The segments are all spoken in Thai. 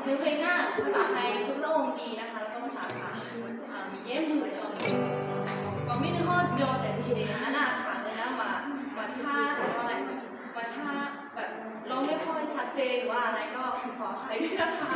เนื้อเพลงหน้าภาษาไทยทุกพระองค์ดีนะคะแล้วก็ภาษาไทยมีเย้มือก็ไม่ได้ข้อโยนแต่ทีเดียวนะถามเลยนะมาชาหรือว่าอะไรมาชาแบบเราไม่ค่อยชัดเจนหรือว่าอะไรก็ขออภัยด้วยนะคะ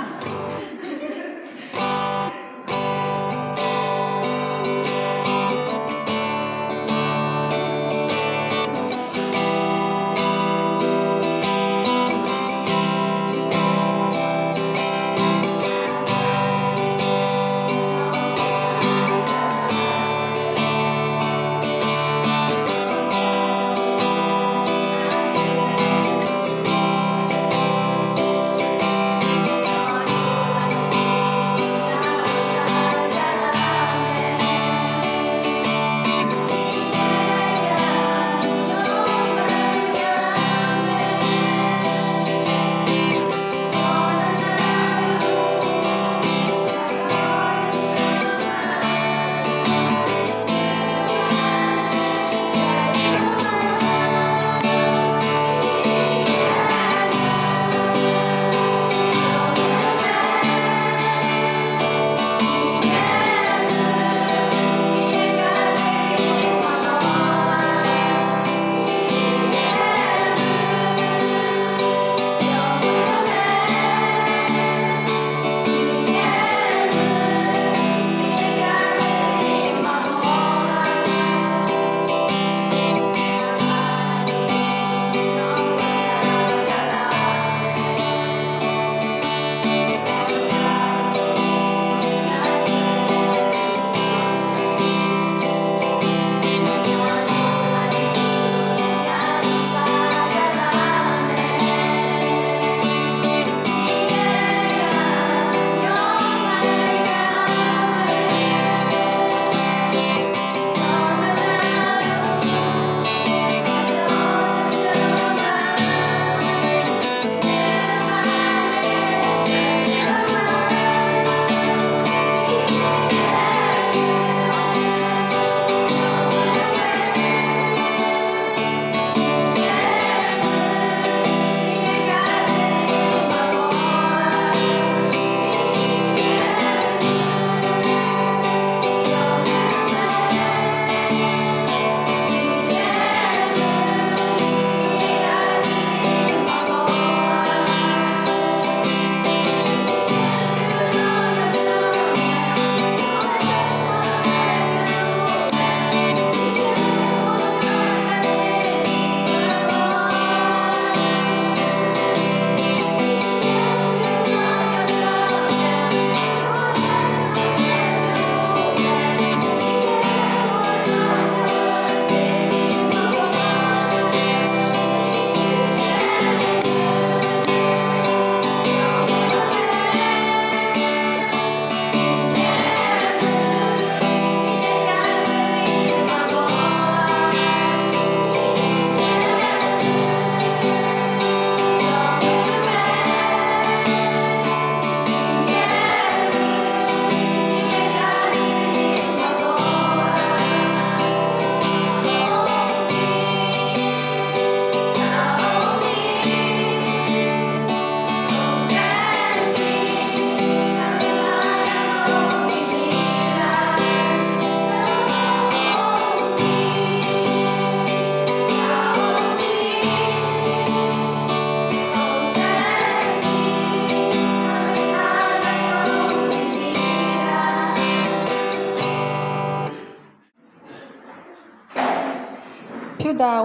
퓨다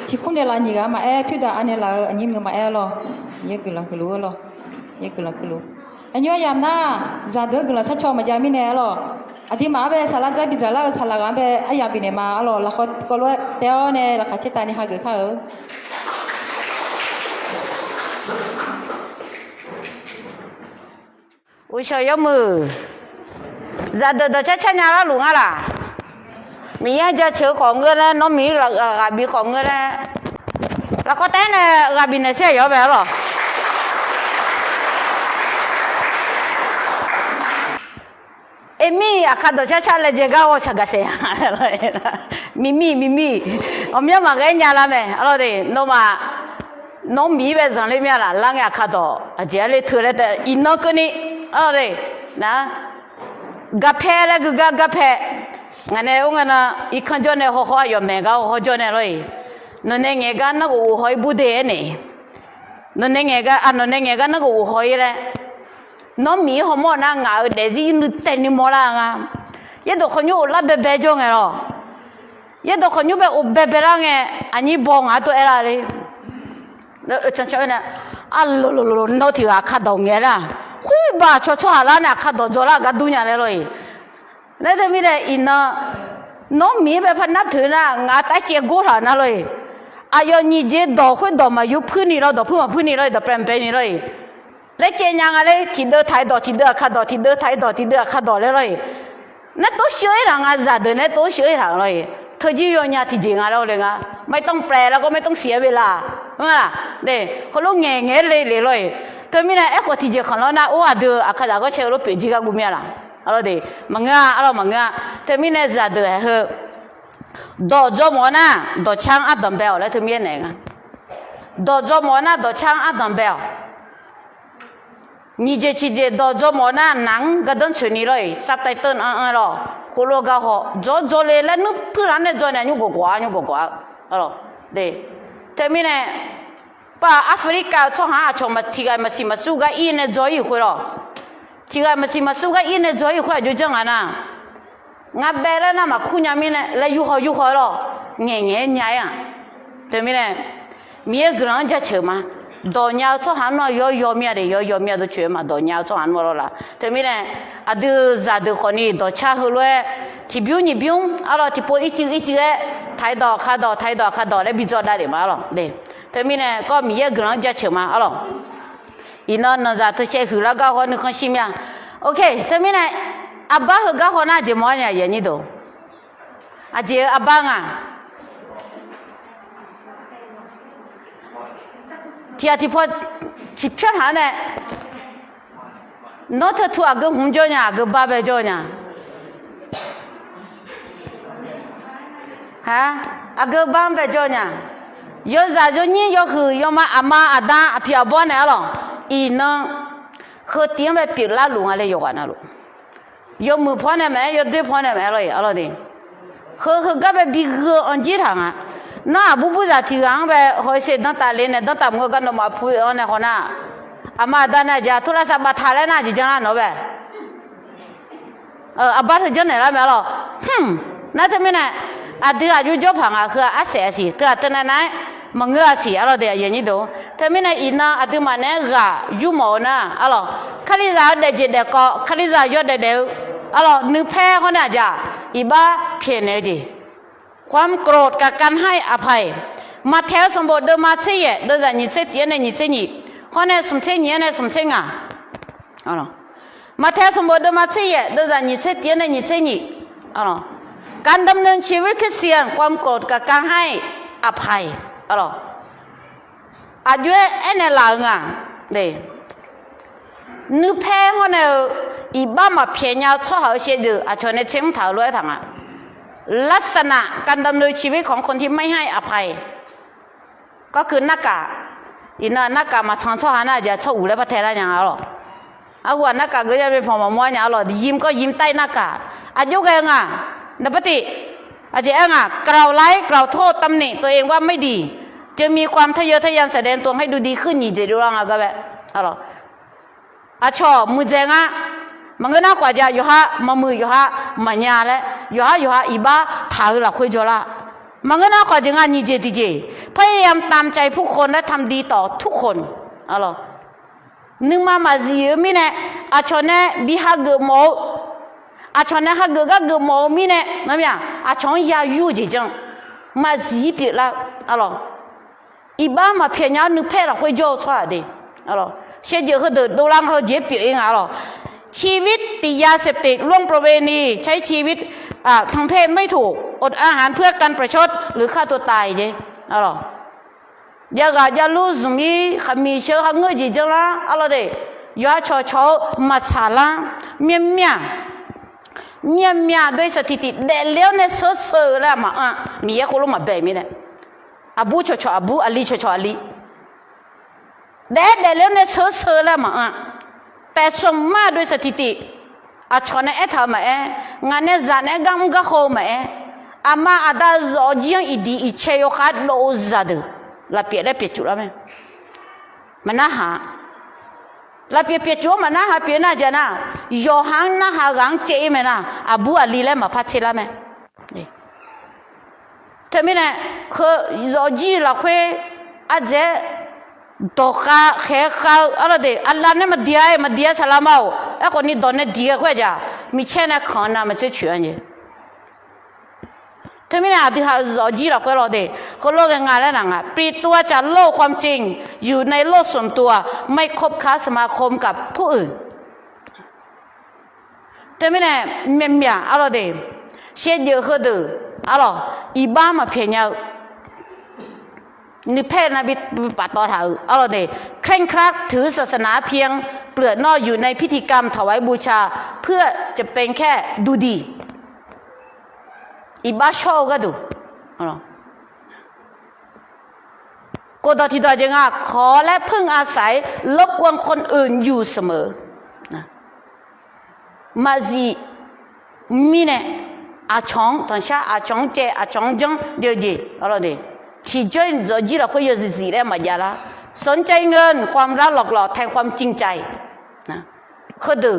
지코넬라니가 마에 퓨다 안엘라 아니면 마에로 예글라 글로로 예글라 글로 안요 얌나 자더 글라 사초 마자미네로 아디 마베 살라자 비자라 살라가베 아야비네 마로 라코 콜로 테오네 라카체타니 하게 카어 우셔요 무 자더더 차차냐라 룽아라 미야 자 chớ có người là nó mỹ là bị có người là có té này gặp bị này xe gió bé rồi Emi akado chacha le jega o chaga se mimi om ya ma ga nya la me alo de no ma น้องมีแบบสังเลยมีอะไรล่างอยากขัดต่ออาจารย์เลยถือเลยแต่อินนอกนี่อะไรนะกาแฟแล้วก็กาแฟงั้นเนี่ยงั้นนะอีกคนจนเนี่ยเขาอยู่เมกาเขาจนเนี่ยเลยนั่นเนี่ยเงี้ยกันนักอู้หอยบูเดนี่นั่นเนี่ยเงี้ยกันนั่นเนี่ยเงี้ยกันนักอู้หอยเลยน้องมีเขาหมดนะงาเดี๋ยวจีนึกแต่นี่หมดละงายัดตัวคนอยู่รับเบบจงไงหรอยัดตัวคนอยู่แบบอุบเบบละไงอันนี้บองอ่ะตัวอะไรเลยฉันชอบเนี่ยอ่ะลุน้องที่ว่าขัดดองเงี้ยละคุยบ้าชัวๆแล้วเนี่ยขัดดองจระก็ดูเนี่ยเลยแล้วจะมีแต่อินนะน้องมีแบบพันนับถือนะงาแต่เจ้ากูหานะเลยอายุนี่เจดอกคุยดอกมาอยู่พื้นนี่เราดอกพื้นมาพื้นนี่เลยดอกเป็นนี่เลยแล้วเจ้ายังอะไรที่เดือดไทยดอกที่เดือดขัดดอกที่เดือดไทยดอกที่เดือดขัดดอกเลยนั่นตัวเชื่อหลังอาจารย์นั่นตัวเชื่อหลังเลยเธอจีโยนยาที่จริงอะไรเลยงะไม่ต้องแปลแล้วก็ไม่ต้องเสียเวลาว่าล่ะเด็กเขาลูกเงี้ยเลยเธอมีอะไรเอ็กซ์ที่จริงของเรานะโอ้อาเดืออาคาดาก็เชื่อรู้ปีจีก็กูมีอะไรอะไรเด็กมังงะอะไรมังงะเธอมีอะไรจะเดือดเหรอดอกจอมอนะดอกช่างอัดดัมเบลแล้วเธอมีอะไรงะดอกจอมอนะดอกช่างอัดดัมเบลนี่เจชิเดดอกจอมอนะหนังกระดอนชนีเลยซับไตเติลหรอโคโลกาหอจอเลยแล้วนึกเพื่อนเนี่ยจอเนี่ยยุกกว่าอะไรเด็กเธอมีอะไรป้าแอฟริกาช่วงหาช่วงมาที่กันมาสิมาสู้กันอีเนี่ยจอยอยู่คุยหรอที่กันมาสิมาสู้กันอีเนี่ยจอยอยู่คุยอยู่จังอ่ะนะงับเบลนะมาคุยยังมีเนี่ยแล้วอยู่หรอเงี้ยอ่ะเธอมีอะไรมีกระนั้นจะเชื่อมาดอกยาวช่วงหันว่าย่อมีอะไรย่อมีอะไรช่วยมาดอกยาวช่วงหันว่าละเธอมีอะไรอะดูจะดูคนนี้ดอกชาหัวเลยที่บิวนี่บิวอะไรที่พออีกไทยดอกขาดอกแล้วบิจอได้เลยมาหรอเด็กเธอมีอะไรก็มีกระนั้นจะเชื่อมาอะไรอีนั่นจะเธอเชื่อหือแล้วก็คนนึกคนชิมยังโอเคเธอมีอะไรอาบ้าหือก็คนน่าจะมองอย่างนี้ดูอาเจ้าอาบ้างอ่ะที่พอที่เพื่อนหาเนี่ยน้องเธอทั่วก็หุ่นจอเนี่ยก็บ้าไปจอเนี่ยฮะก็บ้าไปจอเนี่ยยอดจะจอนี่ยอคือยอมาอามาอาดาอาพี่อาบ้านเนี่ยหรออีน้องเขาเตรียมไปปิดละลุงอะไรอยู่กันนะลูกยอมือพ่อเนี่ยไหมยอด้วยพ่อเนี่ยไหมอะไรดิเขาก็ไปบิกอันจีทางอ่ะน่าบุบจะที่รังไปหอยเสด็จตาเล่นเนี่ยตามกันมาพูดอันนี้คนน่ะอามาด้านนั้นจะโทรศัพท์มาถ่ายแล้วน่าจะจังนะเนาะแบบอาบ้าเธอจังไหนล่ะแม่ล่ะนั่นทำไมเนี่ยอาเดี๋ยวอยู่จบผังอ่ะคืออาเสียสิคืออาตอนนั้นมังเงาสิอะไรเดี๋ยวอย่างนี้ดูทำไมเนี่ยอินน่ะอาตมาเนี่ยก็อยู่หมอนะอะไรคดีเราเด็กเด็กก็คดีเรายอดเด็กอะไรนึกแพ้คนน่ะจ้ะอีบ้าเพี้ยนเลยจีความโกรธกับการให้อภัยมาแถวสมบูรณ์เดิมมาเชี่ยเดินจากนิสัยเตี้ยในนิสัยนี้คนเนี่ยสมเชี่ยเนี่ยสมเชี่ยงอะไรมาแถวสมบูรณ์เดิมมาเชี่ยเดินจากนิสัยเตี้ยในนิสัยนี้อะไรการดำเนินชีวิตคริสเตียนความโกรธกับการให้อภัยอะไรอายุเอ็นหลังอ่ะเด็กนึกแพ้คนเนี่ยอีบ้ามาเพียงยาวชั่วหาเสียดื้ออาชนในเชิงถาวรทางอ่ะลักษณะการดำเนินชีวิตของคนที่ไม่ให้อภัยก็คือนักกาอินนักกามาชังช่อหาน่าจะช่ออู่แล้วประเทศอะไรอย่างเงี้ยหรอเอาว่านักกาก็จะเป็นพอมาม้วนอย่างหรอยิ้มก็ยิ้มใต้นักกาอายุกันอ่ะนับปฏิอาจจะอ่ะกล่าวไล่กล่าวโทษตำหนิตัวเองว่าไม่ดีจะมีความทะเยอทะยานแสดงตัวให้ดูดีขึ้นนี่จะดูร่างก็แบบอะไรอาชอบมือเจงอ่ะมันก็น่ากว่าจะอยู่ฮะมามืออยู่ฮะมันยาแล้วอยู่ฮะอีบ้าถ่ายละคุยจละมันก็น่ากว่าจะงานนี้เจดีเจพยายามตามใจผู้คนและทำดีต่อทุกคนอะไรนึกมาจีมีเนี่ยอาชนเนี่ยบิฮะเกโมอาชนเนี่ยฮะเกก็เกโมมีเนี่ยนั่นอย่างอาชนยาอยู่จีจังมาจีปีละอะไรอีบ้ามาเพียงยานึกเพลละคุยจสวัสดีอะไรเช่นเดียวกับเดินดูร่างเขาเจ็บปีเองอะไรชีวิตติดยาเสพติดล่วงประเวณีใช้ชีวิตทางเพศไม่ถูกอดอาหารเพื่อการประชดหรือฆ่าตัวตายเจ้อะไรอย่ารู้สมีขามีเชื้อหางเงยจีจังละอะไรเด้อย่าชอมาชาละเมียด้วยสถิติเด็ดเลี้ยวในเสือแล้วมามีคนรู้มาแบบนี้เนี่ยอบูชอบูอลีชอลี เด็กเรื่องนี้เสือแล้วมาแต่สมมาด้วยสถิติอาชนเอทำมางานเนี่ยจานเอกังก็โฮมาอามาอาดาจอจีนอีดีอีเชยขาดโลซาดลาเปียได้เปียจุละมั้ยมันน่าหาลาเปียจุมันน่าหาเปียน่าจะน่ะยอหังน่าหากังเจมันน่ะอาบูอาลีเลยมาพัดเชละมั้ยแต่ไม่เนี่ยคือจอจีละคุยอาเจดอกข้าแค่ข้าอะไรเดอัลลาห์เนี่ยมาเดียสลามเอาไอ้คนนี้โดนเนี่ยเดียคุยจ้ะมีเช่นนั้นขอน่ะมันจะช่วยเนี่ยถ้าไม่เนี่ยอาทิตย์หาจีละคุยเราเดก็โลกงานแล้วนะปลีตัวจากโลกความจริงอยู่ในโลกส่วนตัวไม่คบค้าสมาคมกับผู้อื่นแต่ไม่เนี่ยเมียอะไรเดเชื่อเยอะขึ้นเด้ออะไรอีบ้ามาเพียงเนี่ยนิเพศนะบิปัตตอถาอะไรเดเคร่งครัดถือศาสนาเพียงเปลือกนอกอยู่ในพิธีกรรมถวายบูชาเพื่อจะเป็นแค่ดูดีอีบ้าชอบก็ดูอะไรก็ตอนที่ตัวจริงขอและพึ่งอาศัยรบกวนคนอื่นอยู่เสมอนะมาจีมีเนี่ยอาชองตอนเช้าอาชองเจอาชองจังเดี๋ยวดีอะไรเดที่จอยจอจีเราคุยอยู่สิแล้วมาอย่าละสนใจเงินความรักหลอกแทนความจริงใจนะคือดู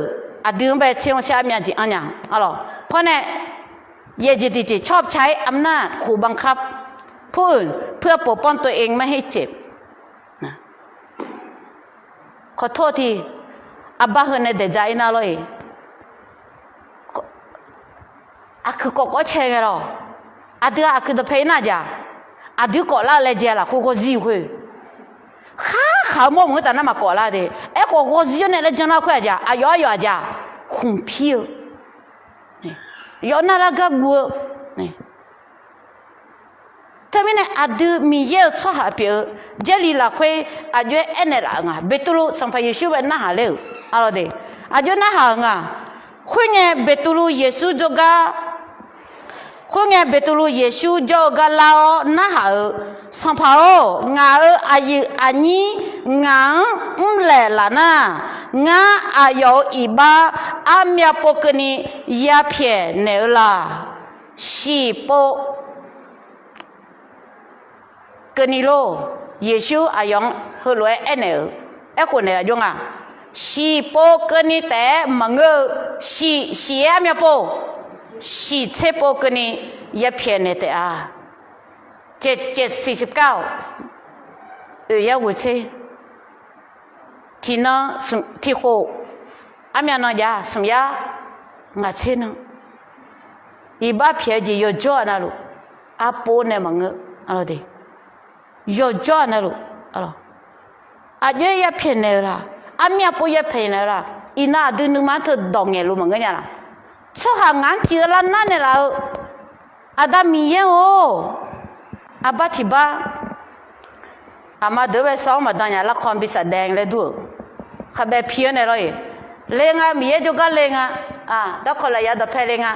อดีตไปเชียงเชียงมีจีอันยังอะไรเพราะเนี่ยเยจิติจิชอบใช้อำนาจขู่บังคับผู้อื่นเพื่อปกป้องตัวเองไม่ให้เจ็บนะขอโทษทีอับบาเฮเนเดจายน่าเลยคือก็เชื่อหรออดีตคือตัวเพย์น่าจะอาดิก่อละเลยเจล่ะกูก็จีคุยข้าโมงแต่นั่นมาก่อละเดเอ้กูจีเนี่ยเลยจังนะคุยจ้ะอายอยจ้ะหุ่นพิวย้อนน่ารักกูนี่แต่ไม่เนี่ยอาดิมีเยอะชอบหาเปียเจลีละคุยอายุเอ็นละงะเบตุลูสัมภาเยซูเป็นน่าหาเลยอะไรเดอายุน่าหางะคุยเนี่ยเบตุลูเยซูจงกาคุณเงเบตุลูเยซูจอกัลาโอน่าหาสัมภารงาอายุอันนี้งาเล่ละนะงาอายุอีบ้าอามีปกนียาเพียเนลาชีโปกนิโลเยซูอายุฮลวยเอเนลเอคนเนี่ยยงอ่ะชีโปกนิแต่มังชีอามีปชีเทปกนี่ยับเพียนเตอา749ยาวุเชที่นั่งที่โคอามีนอยาสมยางาเชนังอีบ้าเพียจีโยจ่อนะลูอาโปเนมังอะไรดีโยจ่อนะลูอะไรอาเยยับเพียนเนล่ะอามีอาโปยับเพียนเนล่ะอีน่าดูนึกมาเธอดองเงลูมังเงี้ยล่ะชอบหางานที่ร้านนั่นเนี่ยเราอาดามีเยอะโอ้อาบัติบ้าอามาเดี๋ยวไปซ้อมมาตอนนี้ละครพิศดารเลยดูขับแบบเพี้ยนเลยเลงอ่ะมีเยอะจุกันเลงอ่ะดอกคนละยาดอกเพลงอ่ะ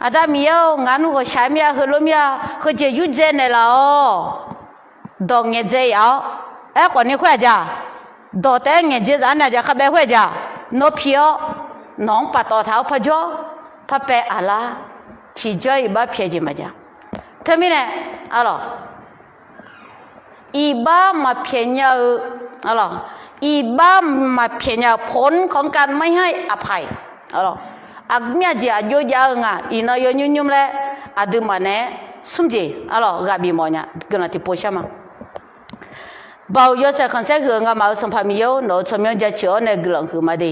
อาดามีเยอะงานก็ใช้เมียคือลมยาคือจะยุ่งเจนเนี่ยเราดองเงี้ยเจียวคนนี้คุยจ้ะดอกแต่เงี้ยเจียอันนี้จะขับแบบคุยจ้ะนกเพียวน้องปัดต่อเท้าพะจ่อพระเปรอะลาที่จอยบ้าเพียจิมาจ้ะทำไมเนี่ยอะไรอีบ้ามาเพียงอะไรอีบ้ามาเพียงผลของการไม่ให้อภัยอะไรอักเมียจีอายุยาวงะอีน่าโยยุ่มเลยอาดูมันเนี่ยสุ่มจีอะไรกับบีมอเนี่ยกันที่โพสต์มาบ่าวยศคอนเสิร์ตงะมาสัมภาระโน้ตสมัยจะเชื่อเนี่ยกลังคือมาดี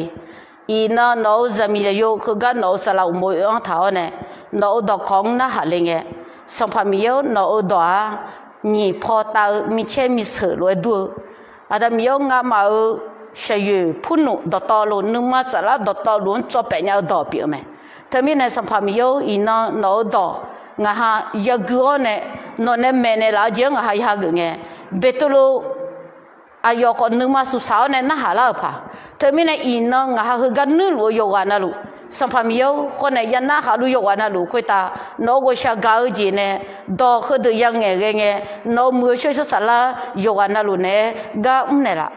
อีน่าโน้ตจะมีโยคือกันโน้ตสลาวมวยอังเท้าเนี่ยโน้ตดอกของน่าหาเลี้ยงสัมภาระโน้ตดอกนี่พอตามีเช่มีเสือรวยดูอาดามีงามาเฉยพุ่นดอกตอลุนนึกมาสละดอกตอลุนจบเป็นยาดอกเปียไหมถ้ามีในสัมภาระอีน่าโน้ตดอกงาฮะยากูเนี่ยโน้ตเนี่ยแม่เนี่ยลาเจียงงาฮะยากูเนี่ยเบตุลูอายุคนนึกมาสุสาวเนี่ยน่าหาลาป่ะเธอไม่ในอินน้องหาคือกันนึกรู้อยู่วันนั้นลูสัมภาระคนเนี่ยยันน่าหารู้อยู่วันนั้นลูคุยตาโน้ก็ชะกาวจีเนี่ยดอกคือดูยังไงโน้มือช่วยสุสาละอยู่วันนั้นลูเนี่ยก็เนี่ยละ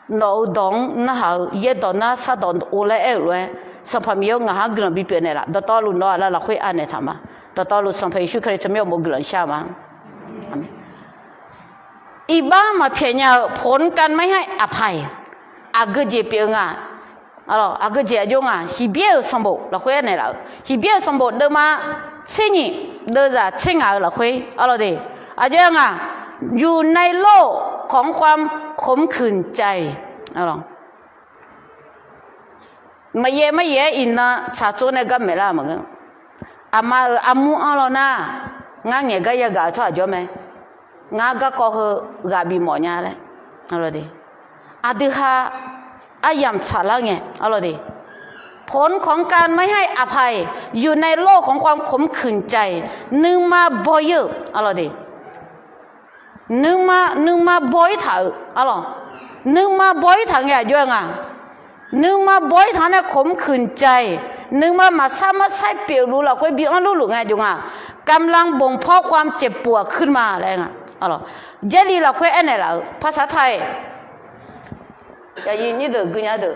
no dong na ha ye do na sa don o le e lue sa pha mio nga ha glan bi pe ne la do to lu no la la khoi an ne tha ma do to lu san phai shu khre chmyo mo glan sha maอีบ้ามาเพียงผลกันไม่ให้อภัยอากเจเปียงอ่ะอ๋ออากเจยงอ่ะฮิเบียสมบูรณ์เราคุยเนี่ยแล้วฮิเบียสมบูรณ์เดิมมาเช่นนี้เดิมจะเช่นอะไรเราคุยอะไรดีอาจารย์อ่ะอยู่ในโลกของความขมขื่นใจอะไรไม่เย่อินนะชาโจเนี่ยก็ไม่ละมั้งอามาอามูอะไรนะงั้นเนี่ยก็ยังกะชอบจ้ะไหมงาก็ก็กาบีหมอเนี่ยแหละอะไรดีอาดิฮะอายามฉลาดไงอะไรดีผลของการไม่ให้อภัยอยู่ในโลกของความขมขื่นใจนึงมาบ่อยอะไรดีนึงมาบ่อยถ่ายอะไรนึงมาบ่อยถ่ายไงด้วยไงนึงมาบ่อยถ่ายเนี่ยขมขื่นใจนึงมาสามารถใช้เปลี่ยนรู้เราค่อยบีอันรู้ไงจุงอ่ะกำลังบ่งเพาะความเจ็บปวดขึ้นมาอะไรไงอ๋อเจลีเราคุยอันไหนล่ะภาษาไทยอย่ายินนี่เด้อกุญญาเด้อ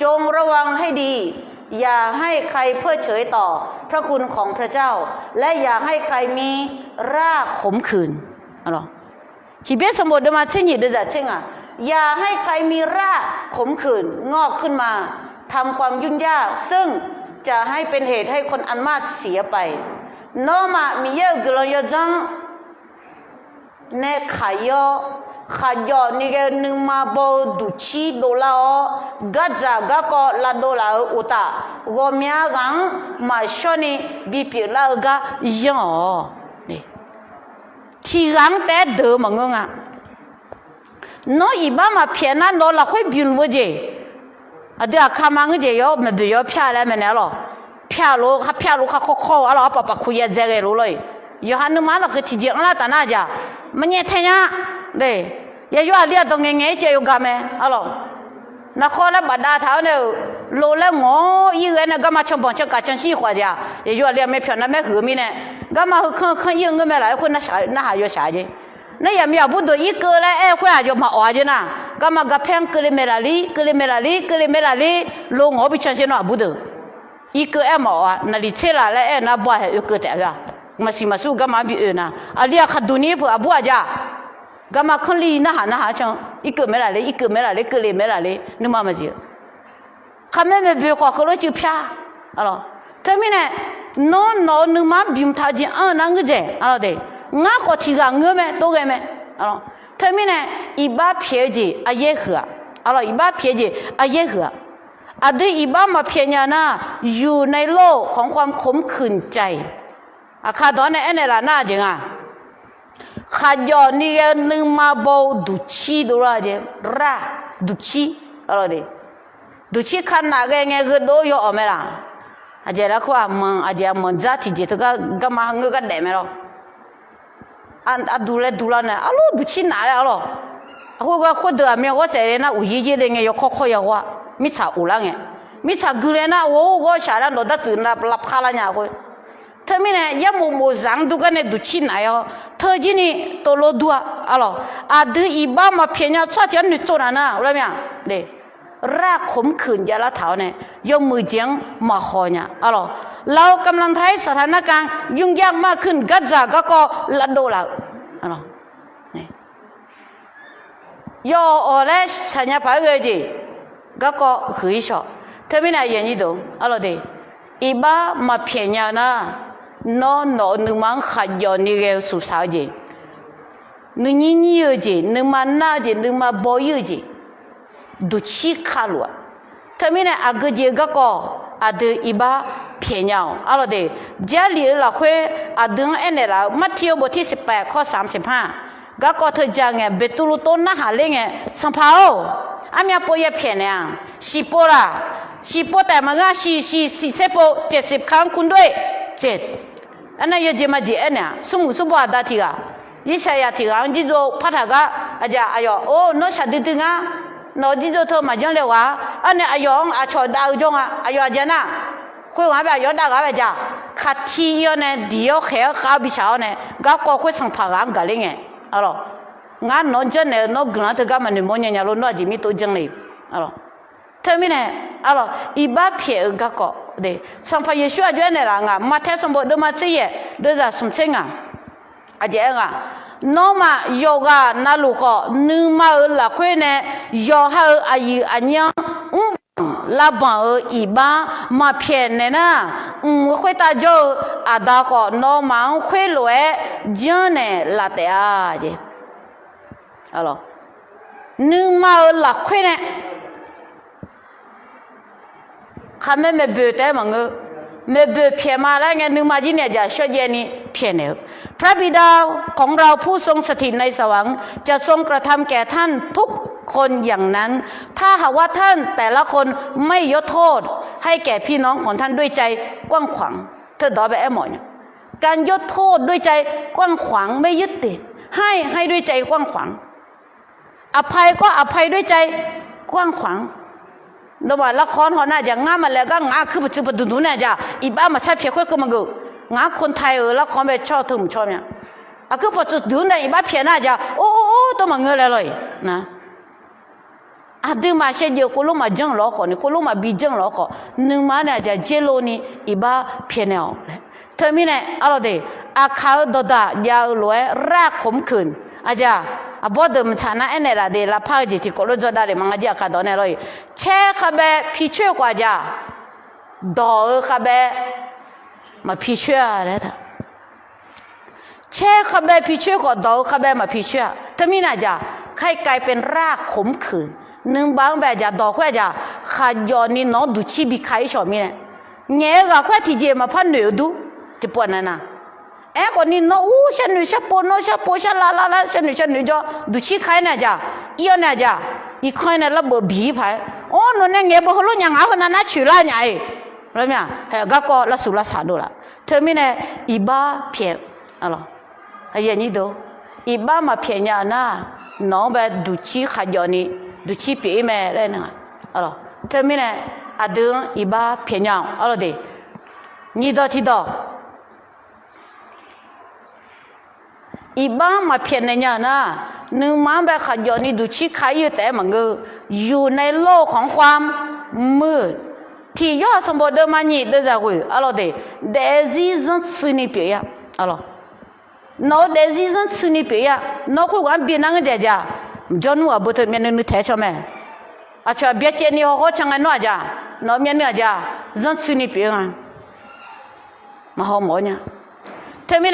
จงระวังให้ดีอย่าให้ใครเพิกเฉยต่อพระคุณของพระเจ้าและอย่าให้ใครมีรากขมขื่นอ๋อที่เบสสมบูรณ์มาเช่นนี้เด้อจ้ะเช่นอ่ะอย่าให้ใครมีรากขมขื่นงอกขึ้นมาทำความยุ่งยากซึ่งจะให้เป็นเหตุให้คนอันมากเสียไปโนมามีเยอะกลอยจังเนขายนี่ก็นึงมาบดูชีโดลากัจจาก็ก็ลาโดลาอุตาวมียกังมาชนี่บีพิลากะยังนี่ที่รังแต่เดิมมั้งอ่ะน้อยบ้ามาเพียงนั้นเราค่อยบินวัวเจอเดี๋ยวข้ามังเจยอไม่เบียพยาแล้วมันเนี่ยหรอพยาลูกข้าข้ออะไรปะปะคุยเจริญรู้เลยยหันนึกมาแล้วคือที่เจ้าหน้าตาหน้าจ้ะมันเนี่ยเทียนเด้ยาอยู่อะไรตรงเงี้ยเจียวกันไหมอะไรนักข้อแล้วบัดดาเท้าเนี่ยโลแล้วงออีเงินก็มาชมบอลเช่นกับจังสีขวดจ้ะยาอยู่อะไรไม่เพียงนั้นไม่หือมีเนี่ยก็มาคือยิงก็ไม่หลายคนน่าหายอยู่สายจีนี่ยังมีอาบุตรอีกเกลือเอ้คนอาจจะมาอ๋อจีน่ะก็มากับเพียงเกลือเมลัลีลงหัวไปชันเชนอาบุตรอีกเกลือมาอ๋อนั่นดิเชล่าแล้วน่าบ่อยอยู่เกิดแต่ละมาสิมาสู้ก็มาบีนะอันนี้ขัดดุนี้เพื่อบัวจ้าก็มาคนลีน่าหาจังอีกเกิดไม่ละเลยเกิดไม่ละเลยนึกมาจีข้าไม่เบื่อขอเขาเลยจีพ้าอะไรแต่ไม่เนี่ยน้องนึกมาบิมท่าจีนั่งก็เจอะไรเด็กงั้นก็ที่กันเงื้อไหมตัวกันไหมอะไรแต่ไม่เนี่ยอีบ้าเพียจีอาเยหัวอะไรอีบ้าเพียจีอาเยหัวอันนี้อีบ้ามาเพียเนี่ยนะอยู่ในโลกของความขมขื่นใจอาคาดอนเนี่ยอันนี้ละน่าจริงอ่ะข้าจอนี่ก็นึกมาบอกดูชีดูอะไรเจร่าดูชีอะไรเด็ดูชีขันนักเงี้ยก็ดูอยู่อ๋อไหมล่ะอาจารย์ละเขาอาจารย์มันจัดที่เจตก็มาเงือกเดไม่หรออันดูแลเนี่ยอ๋อดูชีน่าเลยอ๋อเขาก็คนเดียวมีก็เสร็จนะอุยเจเลยเงี้ยยกข้อยกว่ามิชาอุลังเงี้ยมิชากุเลนะโอ้ก็ชาลันโดดตื่นรับข้าละเนี่ยก็เธอไม่เนี่ยยังโมจังดูกันเนี่ยดูชินไหนอ่ะเธอจีนี่ตัวโลดัวอะไรอาดูอีบ้ามาเพียงชอบจะนึกจนนะรู้ไหมเด็กรากขมขื่นยาละเท้าเนี่ยยกมือเจียงมาคอเนี่ยอะไรเรากำลังท้ายสถานการณ์ยุ่งยากมากขึ้นกัจจาก็ละโดละอะไรเนี่ยย่ออะไรสัญญาพักเลยจีก็หือชอบเธอไม่เนี่ยยังยี่ดูอะไรเด็กอีบ้ามาเพียงนะน้องนึกมันขัดย้อนนี่ก็สุดสาวจีนึกนี่จีนึกมันน่าจีนึกมันบ่อยจีดูชีขาลัวถ้าไม่เนี่ยอากูจีก็อาดูอีบ้าเพียงอะไรเด็กเจลีเราคุยอาดูอันนี้ละมัทธิวบทที่18ข้อ35ก็เธอจังเงเบตุลุต้นน่าหาเรื่องสัมภาระอามีป่วยเพียงเนี่ยสิปละสิปแต่มันก็สิเจ็บ70ครั้งคุณด้วย7อันนั้นยังจะมาจีเนี่ยสมมุติว่าได้ที่อ่ะยิ่งใช้ยาที่อ่ะยิ่งโดพัฒนาก็อาจจะอายุโอ้น้องชาดิถึงอ่ะน้องยิ่งโดเธอมาจังเลยว่าอันนี้อายุอาชอดาวจงอ่ะอายุอาจารย์น่ะคุยว่าแบบอายุดาวก็แบบจ้ะขัดที่เนี่ยเดียวแค่ข้าวบิชาวเนี่ยก็คุยสังพารังกันเลยไงอะไรงั้นน้องเจเนี่ยน้องกลั้นถึงก็มันนี่มันยังเราน้องจะมีตัวจังเลย alors terminé alors il va pied gako de sans pas yeshua je ne la nga ma te sombo de ma tsie de za sum tsinga aje nga no ma yoga na lu ko nu ma la khwe ne yo ha ayi anya la ban i ba ma phie ne na khwe ta jo ada ko no ma khwe lue jian ne la te a je alors nu ma la khwe neข้าไม่เบื่อแต่มังไม่เบื่อเพียมาแล้วไงนึกมาจีเนี่ยจะช่วยเย็นนี้เพียเนี่ยพระบิดาของเราผู้ทรงสถิตในสวรรค์จะทรงกระทำแก่ท่านทุกคนอย่างนั้นถ้าหากว่าท่านแต่ละคนไม่ยกโทษให้แก่พี่น้องของท่านด้วยใจกว้างขวางเธอดอไปแอมหมดการยกโทษด้วยใจกว้างขวางไม่ยึดติดให้ด้วยใจกว้างขวางอภัยก็อภัยด้วยใจกว้างขวางดว่าละครเขาน่าจะงามาแล้วก็งาคือปัจจุบันดูเนี่ยจ้ะอีบ้ามาใช้เพียงแค่มันก็งาคนไทยละครไปชอบถึงชอบเนี่ยคือปัจจุบันดูเนี่ยอีบ้าเพียงน่าจะโอ้ต้องมาเงินเลยนะดูมาเช่นเดียวคนรู้มาจังหรอกนี่คนรู้มาบีจังหรอกนึกมาเนี่ยจะเจโลนี่อีบ้าเพียงเนี่ยเธอมีเนี่ยอะไรเดอาคาดดายาวรวยรากขมขื่นอาจารย์บอดมชนะเอเนล่ะเดลาพาจิติโคโลจอดาเลมังจีอาคาดอนเนลอยเช่ขบพิช่วยกว่าจ้าดอขบมาพิช่วยอะไรท่าเช่ขบพิช่วยกว่าดอขบมาพิช่วยถ้ามีน่ะจ้าใครกลายเป็นรากขมขื่นนึงบางแบบจ้าดอกแค่จ้าขยอนี่น้องดูชีบิใครชอบมีเนี่ยเงี้ยก็แค่ที่เจมาพันเหนือดูจะปวดนั่นน่ะคนนี้น้องฉันหนูฉันปนน้องฉันปนฉันลาฉันหนูจะดูชีใครน่ะจ้ะอีน่ะจ้ะอีใครน่ะระเบิดผีไปโอ้หนูเนี่ยเงี้ยบอกเขาลูกยังเอาคนนั้นน่ะชื่อละไงรู้ไหมเฮ้ยก็ละสุละสาดูละเธอมีเนี่ยอีบ้าเพี้ยอะไรไอ้ยันนี่ดูอีบ้ามาเพี้ยเนี่ยนะน้องแบบดูชีขยอนี่ดูชีเปียแม่ได้น่ะอะไรเธอมีเนี่ยอดีตอีบ้าเพี้ยเนี่ยอะไรเดนี่ดูที่ดูอีบ้ามาเพียงในเนี่ยนะนึกมาแบบขยอนี่ดูชีใครอยู่แต่มันก็อยู่ในโลกของความมืดที่ยอดสมบูรณ์เดิมมันนี่เดี๋ยวจะคุยอะไรเดเดซิซันสุนิเปียอะไรน้องเดซิซันสุนิเปียน้องคุยกันบีนังเดียจ้าจอนูอาบุตรเมียนึกเทชไหมอาจจะเบียดเจนี่เขาช่างกันน้อยจ้าน้องเมียนึกจ้าซันสุนิเปียกันมาหอมหมดเนี่ยเท่านี้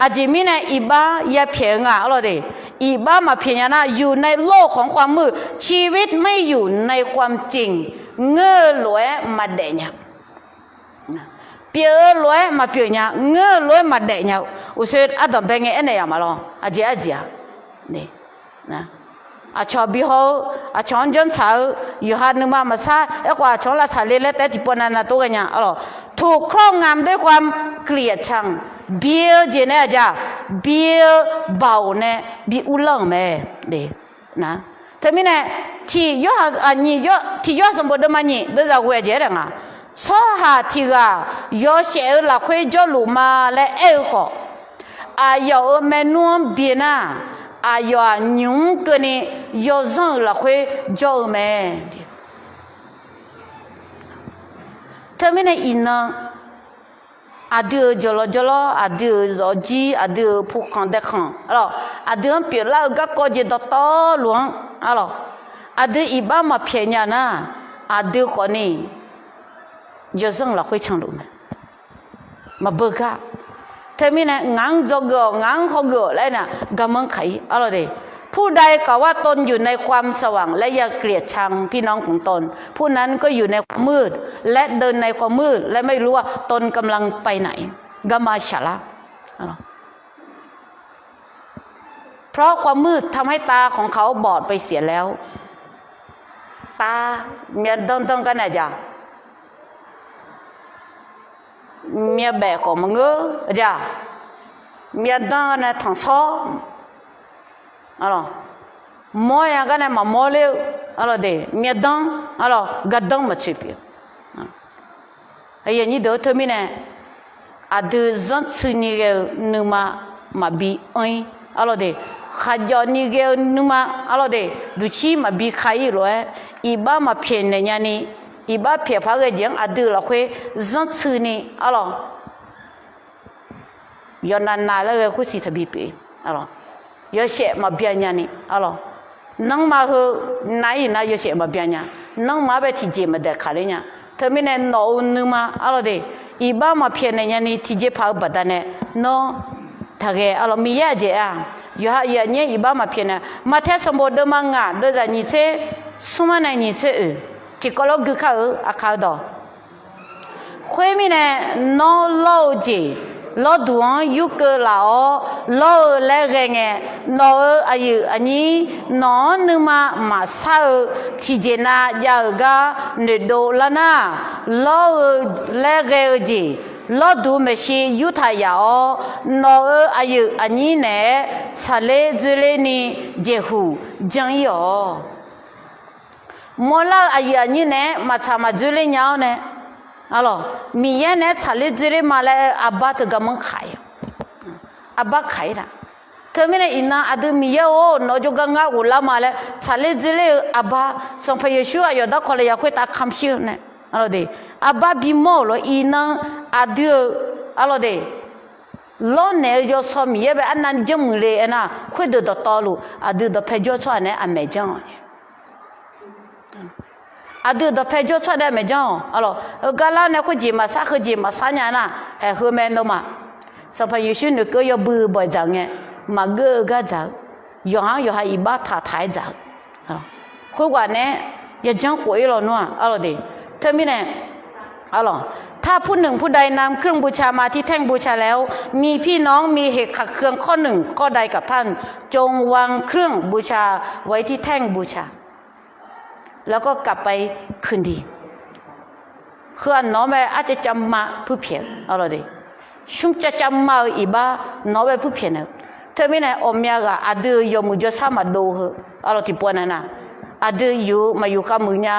อาจจะมีในอีบ้าอย่าเพียงอะไรเดอีบ้ามาเพียงนะอยู่ในโลกของความมืดชีวิตไม่อยู่ในความจริงเงื่อรวยมาเดเนี่ยเปียรวยมาเปียเนี่ยเงื่อรวยมาเดเนี่ยอุศอาดมเป็นไงเอ็นเนี่ยมาลองอาเจียนี่นะอาชอบบิโฮอาชอนจนสาวอยู่หันนึกมาซาไอ้กว่าชอนละชาเลเลแต่ที่ปนนั้นตัวกันเนี่ยอ๋อถูกครอบงำด้วยความเกลียดชังเบียเจเนจ้าเบียเบาเนี่ยบีอุลังแม่เด็นะแต่ไม่เนี่ยที่ยอดอันนี้ยอดที่ยอดสมบูรณ์มันนี่เดี๋ยวจะคุยเจริญอ่ะสอหาที่ก็ยอดเสียละคุยจลุมาและเอลก็อายอเมนูเบียน่ะอายอยุ่งกันนี่ยอดสั่งละคุยจอแม่แต่ไม่เนี่ยอินนะada jolo ada roji ada pukan dekan alors ada hampir lah gak kau je doktor luang alors ada iba ma pianya na ada kau ni jozang lah kau cang lu ma berga tapi na ngang jogo ngang hogo lah na gamang kai alors deh ผู้ใดกล่าวว่าตนอยู่ในความสว่างและอย่าเกลียดชังพี่น้องของตนผู้นั้นก็อยู่ในความมืดและเดินในความมืดและไม่รู้ว่าตนกำลังไปไหนกามาชะละเพราะความมืดทำให้ตาของเขาบอดไปเสียแล้วตาเมียต้องกันนะจ๊ะเมียแบกของมึงจ๊ะเมียต้องนะทั้งซ้อalors moi ya gana ma mole alors de miedan alors gadang ma chipi ay ni do termine a deux ans ni numa ma bi un alors de ขาจอนี่เกนุมาอะไรเดดูชีมาบีใครเลยอีบ้ามาเพียนเนี่ยนี่อีบ้าเพียพาเกจังอดีตละคุยจังซื้อนี่อะไรย้อนนานๆแล้วก็สิทบีปีอะไรย้อนเสียมาเบียเนี่ยนี่อะไรนั่งมาเหอนายน่ะย้อนเสียมาเบียเนี่ยนั่งมาไปที่เจมาเด็กขาเลยเนี่ยเธอไม่แน่นอนนึกมาอะไรเดอีบ้ามาเพียนเนี่ยนี่ที่เจพาบัดเนี่ยน้อถ้าแกอะไรมีเยอะเจ้าอยู่หาอย่างนี้อีบ้ามาเพียนเนี่ยมาเทสมบูรณ์เดิมงาเดินจากนี่เช่สมัยไหนนี่เช่ที่ก็เราคือเขาอาคาดอคุยมีเนี่ยน้อเล่าเจล้อดวงยุกลาล้อเล่เงน้ออายุอันนี้น้อนึมาสาวที่เจน่าอยากกันเนโดลนะล้อเล่เงจีล้อดูไม่ใช่ยุทธยาน้ออายุอันนี้เนี่ยทะเลจุเลนี่เจหูจังยอมอลาอายุอันนี้เนี่ยมาทำมาจุเลเนาเนี่ยalors miye ne chale jire mala abat gamang khai abak khai ra termine ina adu miye o no joganga ula mala chale jire aba songpa yeshu ayo da khole ya khweta khamshi ne alors de aba bimo lo ina adu alors de lo ne yo so miye be anan jemule ena khwedo do tolu adu do phejo chwa ne amejang adu da phejo chwa da me jang alors gala ne ko ji ma sa kho ji ma sa nya na he ho me no ma so pa yeshu ne ko yo bu bo jang nge ma ge ga ja yo ha i ba tha thai ja alors ko wa ne ya jang ko yi lo no alors deเธอมีเนี่ยalorsถ้าผู้หนึ่งผู้ใดนำเครื่องบูชามาที่แท่งบูชาแล้วมีพี่น้องมีเหตุขัดเคืองข้อหนึ่งข้อใดกับท่านจงวางเครื่องบูชาไว้ที่แท่งบูชาแล้วก็กลับไปคืนดีคืออันน้องไปอาจจะจำมาผู้เพียรเอาเลยชุ่มจะจำมาอีบ้าน้องไปผู้เพียรเนี่ยเธอไม่ไหนอมยากะอาดูยมุจสามาดูเหรอเอาเลยที่ปวนน่ะอาดูอยู่มาอยู่กับมือเนี่ย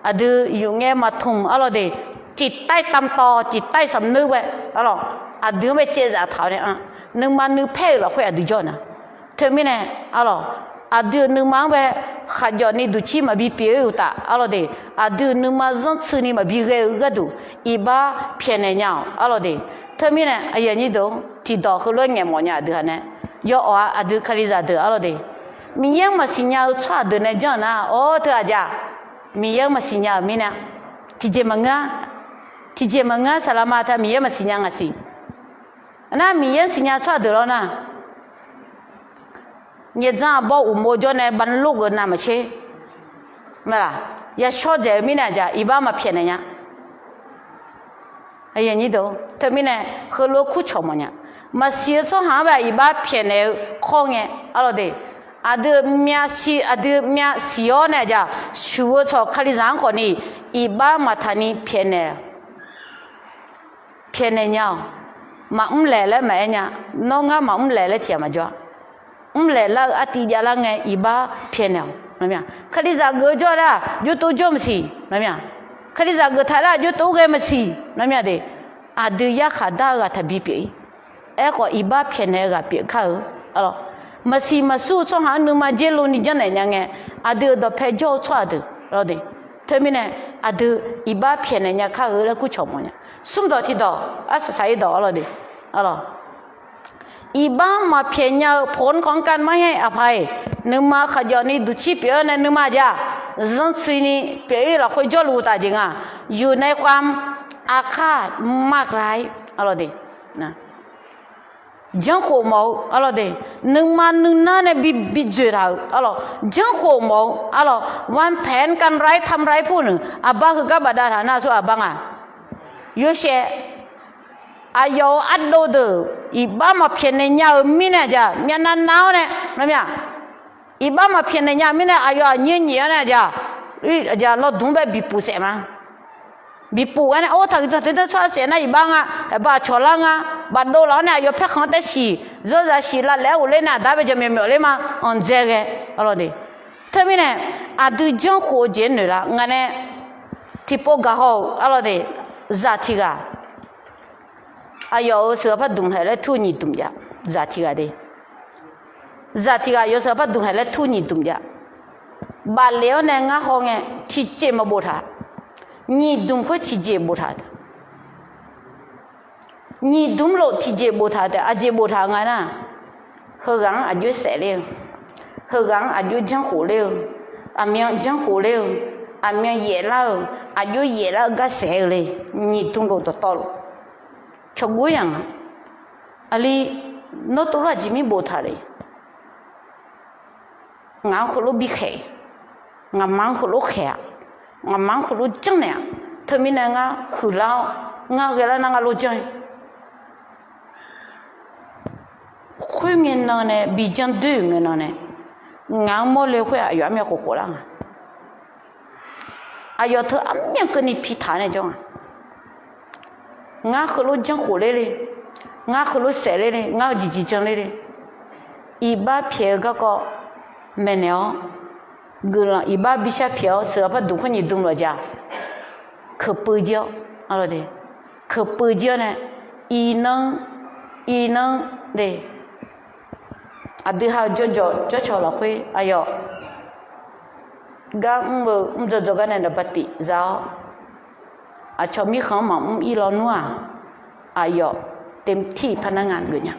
อาดูอยู่เงี้ยมาทุ่มเอาเลยจิตใต้ตำต่อจิตใต้สำนึกไว้เอาเลยอาดูไม่เจ๊จะเท่าเนี่ยนึกมานึกเพ่หรอคุยอาดูจอนะเธอไม่ไหนเอาเลยอาดูนึกมาแบบขจรนี่ดูชีมาบีเปียอยู่ตาอะไรเดอาดูนึกมาจ้องซื้อนี่มาบีเกยก็ดูอีบ้าเพี้ยนเนี่ยอะไรเดเธอมีเนี่ยไอ้ยันนี่ดูที่ดอกเขาล้วนเงี้ยหมอเนี่ยดูฮะเนี่ยย่อว่าอาดูคาริซาดูอะไรเดมียังมาสิญญาชาดูเนี่ยจังนะโอ้เธออาจจะมียังมาสิญญามีเนี่ยที่เจมังงะสลามาท่ามียังมาสิญญาสิน่ามียังสิญญาชาดูแล้วนะเนี่ยจ้าบอกอุโมจรเนี่ยบรรลุกันนะไม่ใช่ไม่ล่ะอย่าชอบใจมินะจ้าอีบ้ามาเพี้ยนเนี่ยไอ้ยันนี่ดูเธอมินะคือโลกุชมเนี่ยมาเสียสองหาแบบอีบ้าเพี้ยนเนี่ยข้องเนี่ยอะไรเดอาดูเมียสีอ๋อเนี่ยจ้าชัวชอบคดีสังคนนี้อีบ้ามาทานี่เพี้ยนเนี่ยมาเล่แล้วแม่เนี่ยน้องมาเล่แล้วเชี่ยมาจ้าเล่ละอาทิตย์ละไงอีบ้าเพี้ยนเนี่ยนะเมียคดีจากเกิดจ้าละยุติจอมสีนะเมียคดีจากเกิดท้ายละยุติเกมสีนะเมียเดอาดูยาขาดากับทบีปีก็อีบ้าเพี้ยนเนี่ยกับปีเขาalorsมาสีมาสู้ช่องหาหนึ่งมาเจลูนี่จังไหนยังไงอาดูดเพจโจ้ชวดเราเดเธอมีเนี่ยอาดูอีบ้าเพี้ยนเนี่ยเขาแล้วกูชมเนี่ยสุ่มต่อที่ต่ออาศัยต่อเราเดalorsอีบ้ามาเพียงผลของการไม่ให้อภัยนึกมาขยอนี่ดูชีเปียนนึกมาจ้าจังสีนี่เปียเราคุยจลูตาจริงอยู่ในความอาฆาตมากร้ายอะไรดีนะจังโขมเอาอะไรดีนึกมานึกนั่นเนี่ยบิดเจอเราอะไรจังโขมเอาอะไรวันแผนการร้ายทำร้ายผู้หนึ่งอาบ้าคือกับบัดาฐานะสู้อาบ้างยูเชอายออัดโดดอีบ้ามาเพียนเนี่ยมิเนี่ยจ้ะมีนันนาวเนี่ยนะเมียอีบ้ามาเพียนเนี่ยมิเนี่ยอายอเงี้ยเนี่ยจ้ะจ้ะเราดุงแบบบิปูเสมาบิปูเนี่ยโอ้ถ้าชอบเสียนะอีบ้างอ่ะบ้าชอลังอ่ะบ้าโดแล้วเนี่ยอายอเพ่ขังแต่สีจะสีละแล้วเลยนะได้ไปจะมีเลยมาอันเจ๊กอะไรดีถ้ามีเนี่ยอาดูจังโคเจนเลยละงั้นเนี่ยที่พวกเขาอะไรดีจัดที่กะอายอเสือพัดดุงให้เลยทุ่งนี่ดุงจ้ะจัดที่กะดี zatiga yo sa pa dung hele thu ni tum ja ba leo ne nga ho nge chi je ma bo tha ni dung kho chi je bo tha ni dung lo chi je bo tha de a je bo tha nga na hơ gắng a ju se le hơ gắng a ju jang ho le a miang jang ho le a miang ye la a ju ye la ga se le ni dung lo to lo cho gu yang ali no to la ji mi bo tha le ngã khổ lô bị khẻ ngã mang khổ lô khẻ ngã mang khổ lô chân nè thôi mình ngã khử lao ngã cái là ngã lô chân khuyên nghe nó nè bị chân đưa nghe nó nè ngã mò lê khuyên ai làm khổ khổ lắm ai giờ thôi ấm miệng cái này phi thà này cho ngã khổ lô chân khổ lê đi ngã khổ lô sẻ lê đi ngã gì chân lê đi iba phía cái có meneo gula iba bisa piao siapa dukun ni dung loja kepujo alo de kepujo ne inang de adiha jojo cho la khui ayo ga mjo ga ne da pati zao a cho mi khom ma i lo nuwa ayo เต็มที่พนักงานเงี้ย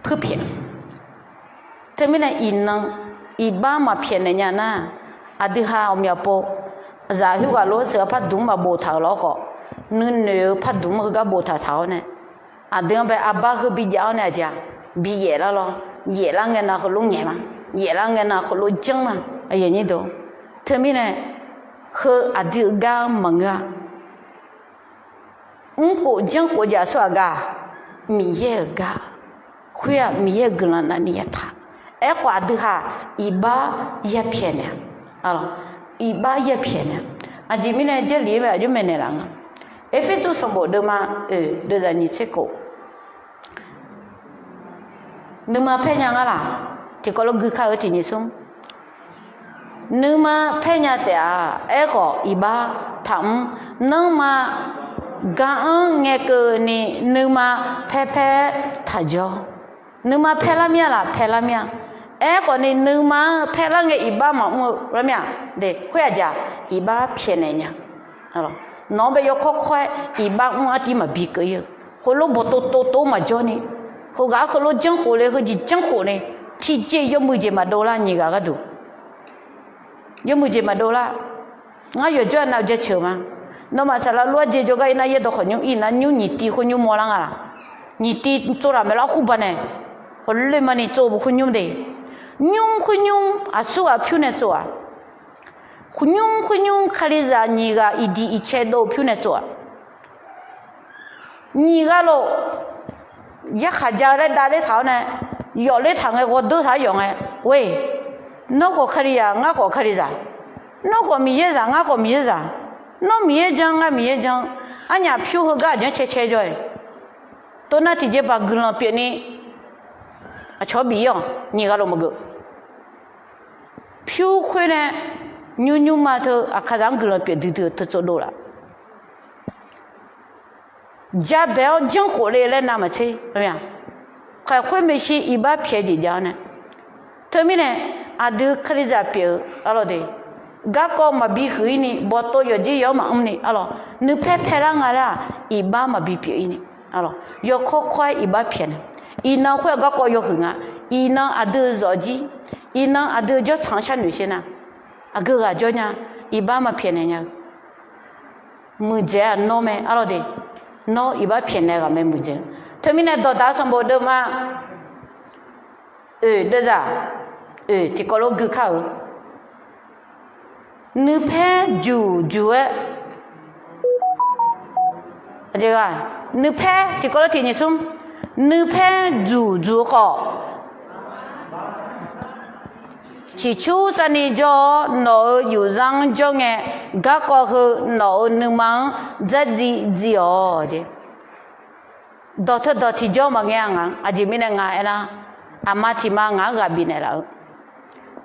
เพื่อเพียงแต่ไม่ได้อินนังอีบ้ามาเพียงในยานะอดีตหาเอาเมียโปจะหิวกับโลเสือพัดดุมมาโบถาล้อก็นื้อเนื้อพัดดุมคือกับโบถาเท้าเนี่ยอดีตไปอาบ้าคือบิดยาวเนี่ยจ้ะบิดเย่แล้วหรอเย่แล้วเงินน่ะเขาลุงเงี้ยมั้งเย่แล้วเงินน่ะเขาลุงจังมั้งไอ้ยันนี่ดูแต่ไม่ได้คืออดีตกามังอ่ะผู้จังหัวใจสวกามีเยอะกาคุยมีเยอะกันนั่นนี่ท่าเอกว่าดูฮะอีบ้าเยอะเพียงเนี่ยอะไรอีบ้าเยอะเพียงเนี่ยอาจจะมีเนี่ยเจลีแบบจะไม่เนี่ยหลังเอฟเอสุสมบูรณ์เดิมมาเดินจากนี้เช็คกูนึกมาเพียงยังอะไรที่ก็ลงคือข้าวที่นี่ซุ่มนึกมาเพียงยังแต่เอกว่าอีบ้าทำนึกมาgan ngeke ni numa pepe tajo numa pela mia la pela mia ko ni numa pela nge iba ma mu la mia de khwa ja iba phie ne nya alo no be yo khokho iba mu ati ma bi ke yo ho lo bo to ma jo ni ho ga ho lo jeng ho le ho ji jeng ho ne ti je yo mu je ma do la ni ga du yo mu je ma do la nga yo jo na je che ma no masala lo je joga ina ye do khonyu ina nyu ni ti khonyu molang ala ni ti tsora mela khubane holle mani tso bu khonyu de khonyum asu a phune tsoa khonyum khaliza ni ga idi iche do phune tsoa ni ga lo ya khaja le da le thao ne yo le thang e go do tha yong e we no ko khaliya nga ko khaliza no ko mi ye za nga ko mi ye za no miye jang nga miye jang anya phu ho ga jan che joy to na ti je ba gran pe ni a cho bi yo ni ga lo mo go phu khwe ne nyu ma to a kha jang gran pe du to zo do la ja bel jang ho le na ma che ya khai khwe me shi i ba phe ji ja ne to mi ne a du khri ja pe a lo de ga ko ma bi hui ni bo to yo ji yo ma ni alo nu phe phe ra nga ra i ba ma bi pi ni alo yo kho khoi i ba phe ne i na khwe ga ko yo hu nga i na a de zo ji i na a de jo chang sha nu xin na a ge ga jo nya i ba ma phe ne nya mu je no me alo de no i ba phe ne ga me mu je to mi ne do da sam bo de ma de za ti ko lo gu kha nữ phe dù ấy, cái gì nữ phe thì có thể nhìn xuống nữ phe dù họ chỉ chú sa ni cho nó yêu rằng cho nghe các con hư nó nữ mang rất gì ở chứ đó thì cho mà nghe ngang à chỉ mình nghe na ama thì mà nghe gặp bên này là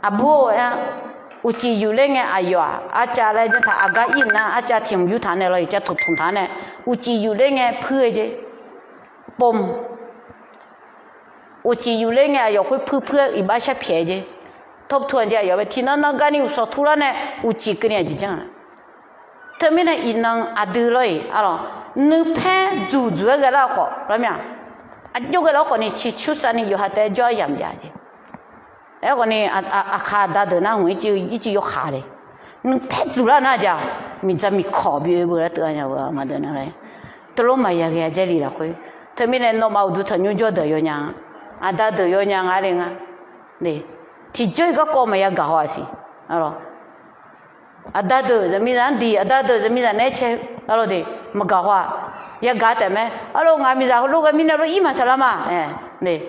abu à uchi yule nge aywa acha la ja tha aga ina acha thim yu tha ne lo cha thum tha ne uchi yule nge phue je pom 我只有那个要会扑一把些便宜，他突然间要不听到那个你说突然呢，我几个人就这样了。他们呢，一能啊得了啊咯，能拍足个老好，知道没有？啊，有个老好呢，去出山呢，有还得叫养家的。那个呢，看到的那会就一直要下的，能拍足了那家，咪在咪考虑不了得呀，我嘛的那嘞，都老嘛也给这里了会，他们呢，那毛都他牛叫的有娘，啊，他的有娘啊嘞啊，对，其中一个哥们也搞好些，啊咯。ada tu zamiran di ada tu zamiran neche alo de magawa ya gata me alo ngami za lo ga mina lo ima salama ne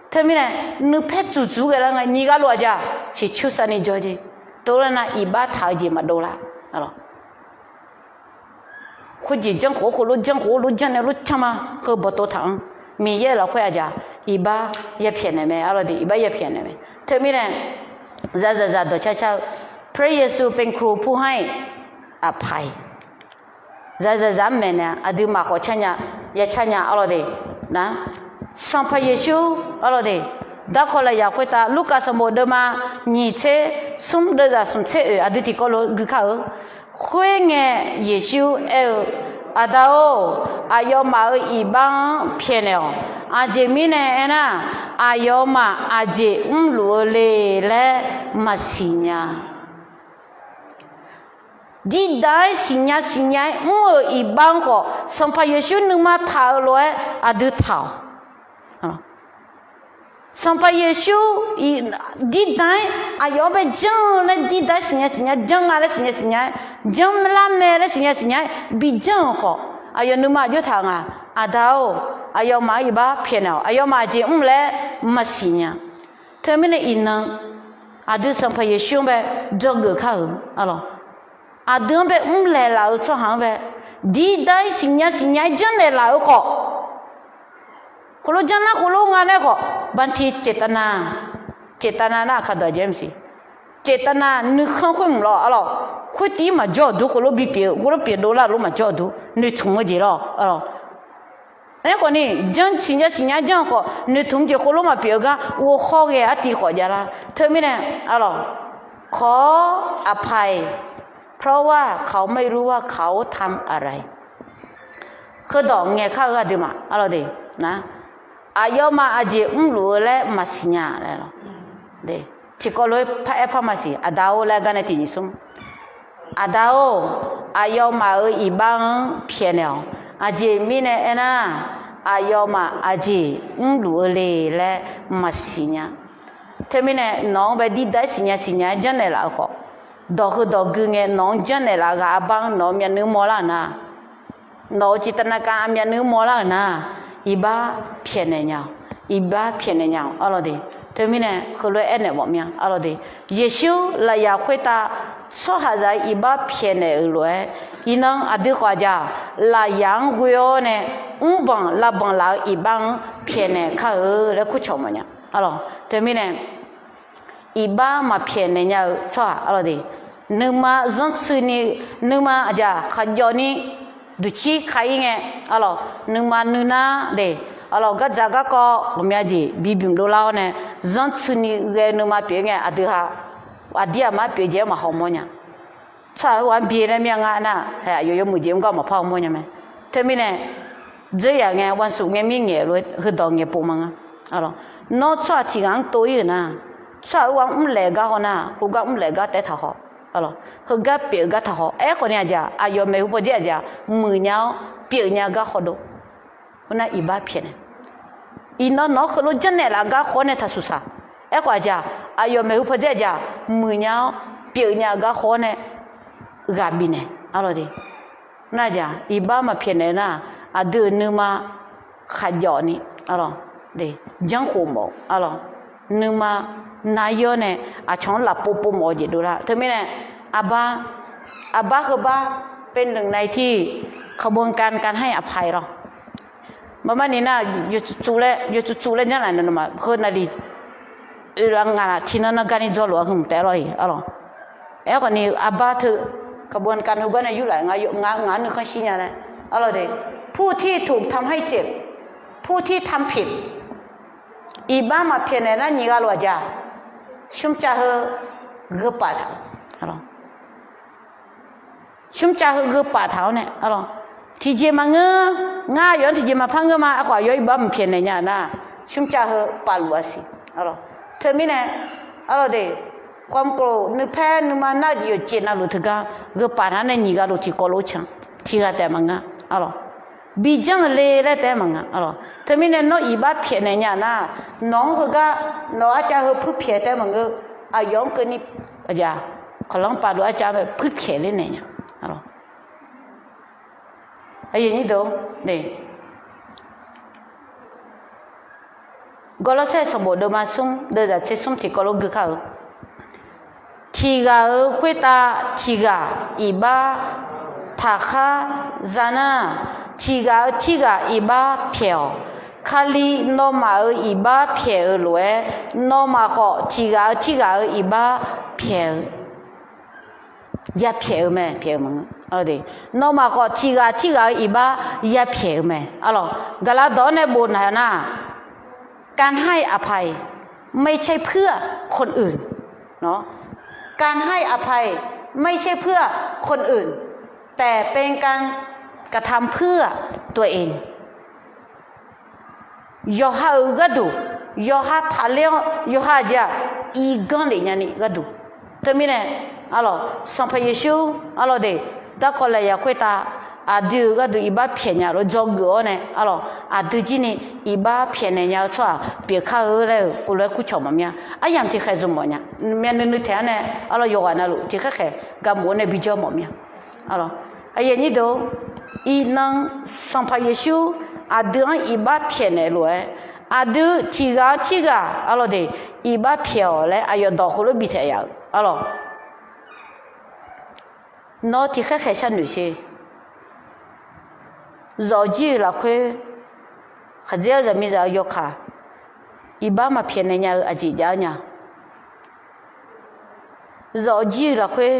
temine nu phe chu chu ga la ni ga lo ja chi chu sa ni jo ji to la na iba tha ji ma do la alo khu ji jang khu lu jang ne lu chama ko bo to thang mi ye la khwa ja iba ye phien ne me alo de iba ye phien ne me temine za do cha chaพระเยซูเป็นครูผู้ให้อภัยจะแม่เนี่ยอดีมาขอชัญญาอย่าชัญญาอะไรดีนะสัมพระเยซูอะไรดีดักคนละอยากคุยตาลูกกาสมบูรณ์มาหนีเชสุ่มเดือดสุ่มเชอดีที่ก็รู้คือเขาคุยเงี้ยเยซูอาดาวอายอมาอีบังเพียงเดียวอาเจมิเน่นะอายอมาอาเจลัวเลยมาสิญญาดีได้สิ่งนี้อีบางก็สัมภาระชุนมาท้าลอยอดีตท้าสัมภาระชุดีได้อายอบจังเลยดีได้สิ่งนี้จังอะไรสิ่งนี้จังละเมลสิ่งนี้บิจังก็อายนุมาอยู่ทางอาดาวอายมาอีบ้าเพียงเอาอายมาจีเลยมาสิ่งนี้เธอไม่ได้อินนังอดีตสัมภาระชุนแบบจังเกิดข้าวอะไรอาเดินไปเลยเราชอบหาไปดีได้สิ่งนี้จังเลยเราก็คนรู้จังนะคนรู้งานเนี่ยก็บางทีเจตนาน่ะขัดต่อเจมส์เจตนานึกข้างคนเราอะไรคุยตีมาจอดดูคนรู้บีเปียคนรู้เปียดูละรู้มาจอดดูนึกถุงมือจีเราอะไรแต่คนนี้จังสิ่งนี้จังก็นึกถุงจีคนรู้มาเปียกันว่าข้อแก่ตีขอจาระเธอไม่ได้อะไรขออภัยเพราะว่าเขาไม่รู้ว่าเขาทำอะไรคือดอกเงี้ยข้าวก็ดีมาอะไรดีนะอายมาอาเจรู้และมาสิญญาอะไรหรอเด็กที่ก็เลยพระเอพมาสิอาดาวแล้วกันที่นิสมอาดาวอายมาอีบังเพียงเดียวอาเจมีเนี่ยนะอายมาอาเจรู้เลยและมาสิญญาเธอมีเนี่ยน้องไปดีได้สิญญาจังเลยละก็ดอกกึ่งเงี้ยน้องจันเนี่ยละก็บังน้องมีเนื้อมอลานะน้องจิตนาการมีเนื้อมอลานะอีบ้าเพี้ยนเนี่ยอะไรดีเธอมีเนี่ยคือเลยเนี่ยบอกมีอะไรดีเยซูเลยอยากคุยตาสหายอีบ้าเพี้ยนเนี่ยเลยอีน้องอดีตกว่าจะลายยังกุยเนี่ยบังลาอีบังเพี้ยนเนี่ยข้าแล้วคุยชมมันเนี่ยอะไรเธอมีเนี่ยอีบ้ามาเพี้ยนเนี่ยชัวอะไรดีนึกมาจังซื้อนี่นึกมาจะขยอนี่ดูชีใครเงี้ยอะไรนึกมานึกนะเด็กอะไรก็จะก็ผมอยากจีบิมดูเล่าเนี่ยจังซื้อนี่เรื่องนึกมาเปลี่ยนเงี้ยอดีตมาเปลี่ยนเจ้ามาหอมมันเนี่ยใช่วันเปลี่ยนเนี่ยงานน่ะเฮ้ยอยู่มือเจ้าก็มาพอมันเนี่ยไหมเธอมีเนี่ยเจ้าอย่างเงี้ยวันศุกร์เงี้ยมีเงี้ยเลยคือดองเงี้ยปุ๊บมั้งอะไรนอกจากที่งานตัวอยู่นะใช่วันเล็กก็ฮะนะกูก็เล็กก็แต่ถ้าฮะอะไรเขาก็เปลี่ยนก็ถ้าฮะคนนี้จะอายุไม่รู้พอจะมือเนี้ยเปลี่ยนเนี้ยก็ฮะดูคนนั้นอีบ้าเพี้ยนอีน้องเขารู้จังเนี่ยละก็คนนี้ถ้าสุดท้ายคนจะอายุไม่รู้พอจะมือเนี้ยเปลี่ยนเนี้ยก็คนนี้กับบินเนี่ยอะไรดีน่าจะอีบ้ามาเพี้ยนเนี่ยนะอาดูนึกมาขยอนี่อะไรดีจังหูหมออะไรนึกมานายเนี่ยอาช่องหลับปุ๊บหมอจะดูละเธอไม่เนี่ยอาบ้าคือบ้าเป็นหนึ่งในที่ขบวนการให้อภัยเราบ้านนี้นะอยู่จู่เล่ยังไงนั่นมาคือนาดีหลังงานที่นั่นการนี่จอหลวงหุ่มแต่ลอยอะไรคนนี้อาบ้าเธอกระบวนการหัวกันอยู่หลายงานนึกข้างชี้เนี่ยอะไรเด็กผู้ที่ถูกทำให้เจ็บผู้ที่ทำผิด一般嘛偏的那你个罗家，熊家和个把头，好了，熊家和个把头呢，好了，提前嘛我提前嘛胖个嘛，话有一般偏的呀那，熊家和把路是，好了，特别呢，好了的，ความโกรธนึกแพ้นึกมาน่าอยู่เจน่ารู้ถึงก็ป่านั้นนี่ก็รู้ที่กอลุชังที่ก็แต่มังอ่ะอ๋อบีจังเลยแล้วแต่มังอ่ะอ๋อถ้ามีเนี่ยน้องอีบ้าเพี้ยนเนี่ยนะน้องเขาก็น้องอาจารย์เขาพูดเพี้ยนแต่มังก็อายุก็นี่อาจารย์ขอลองป่าดูอาจารย์แบบพูดเพี้ยนเลยเนี่ยอ๋อไอ้ยังนี่ดูเนี่ยก็เราใช้สมบูรณ์มาส่งเดี๋ยวจะใช้ส่งที่ก็เราคือเขาทีกาคุยตาทีกาอีบ้าทาคาจานาทีกาอีบ้าเพียวคาลีนอมาอีบ้าเพียวรวยนอมาก็ทีกาอีบ้าเพียวยาเพียวไหมเพียวมั้งอะไรดีนอมาก็ทีกาอีบ้ายาเพียวไหมอะไรกะลาดอนในบุญนะการให้อภัยไม่ใช่เพื่อคนอื่นเนาะการให้อภัยไม่ใช่เพื่อคนอื่นแต่เป็นการกระทำเพื่อตัวเองยอฮาก็ดูยอฮาทะเลยอฮาจะอีกันเลยนี่ก็ดูแต่ไม่เนี่ยอะไรสัมภาระชูอะไรเด็กตะคนเลยอยากคุยตาอาดูก็ดูอีบ้าเพี้ยนเนี่ยเราจงกูเนี่ยอะไรอาดูจีนี่อีบ้าเพี้ยนเนี่ยชัวเปียข้าวเลยกูเลยกูชอบมันเนี่ยอายังที่ใครสมบูรณ์เนี่ยเมียนึกแทนเนี่ยอะไรอยู่กันนะลูกที่ใครกำมือเนี่ยบิจอมันเนี่ยอะไรไอ้ยันนี่ดูอีนังสัมภาระชูอาดูอีบ้าเพี้ยนเนี่ยรู้อาดูทีกาอะไรเด็กอีบ้าเพี้ยนเลยอายุดอกเขาบิดเองอะไรน้อที่ใครฉันหนูเชื่อรอจีละคุยข้าเจ้าจะมีจะยกขาอีบ้ามาเพียนเนี่ยอาจิจาเนี่ยรอจีละคุย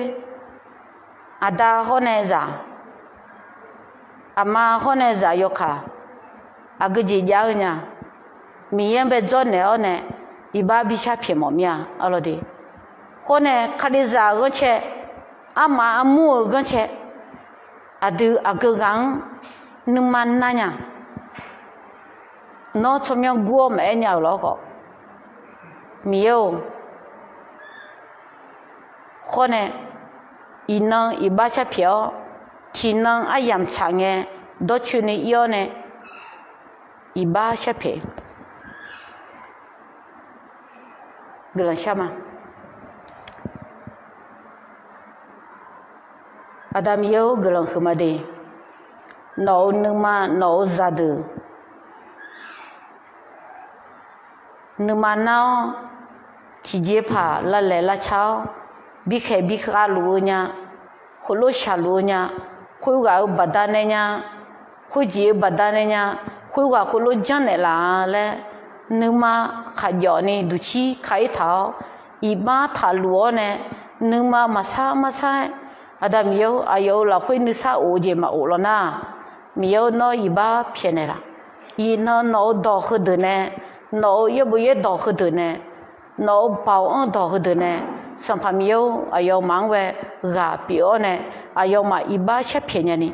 อาดาคนเนี่ยจะอามาคนเนี่ยจะยกขาอากจิจาเนี่ยมีเงินไปจนเนี่ยเนี่ยอีบ้าบิชาเพียนหมดเนี่ยอะไรดีคนเนี่ยคดีจะก็เช่อามาอามูก็เช่อาดูอากกังนึกมันนั่นเนี่ยน้องชมยังกัวไม่เนี่ยหรอกมีอยู่คนเนี่ยอีน้องอีบ้าชาเพียวที่น้องอายังช่างเงี้ยดชุนี่ย้อนเนี่ยอีบ้าชาเพียวกลัวใช่ไหมอาดามีอยู่กลัวขึ้นมาดีน้องนึกมาน้องจัดนึกมาน้องที่เจ็บผ่าละเล่ละเช้าบิกาลูเนี่ยคุโลชาลูเนี่ยคุยกับบัดานเนี่ยคุยจีบัดานเนี่ยคุยกับคุโลจันเนี่ยละเลยนึกมาขยันนี่ดูชีขายเท้าอีบ้าทาลัวเนี่ยนึกมาซาอาดามีอยู่อายุเราคุยนึกซาโอเจมาโอแล้วนะมีอยู่น้อยอีบ้าเพี้ยนเนี่ยละอีน้องดอกขึ้นเดินเนี่ยน้องยังไม่ดอกขึ้นเดินเนี่ยน้องเป่าดอกขึ้นเดินเนี่ยสัมภามีอยู่อายุมังเวกาปีอ้อเนี่ยอายุมาอีบ้าเช่เพี้ยนเนี่ยนี่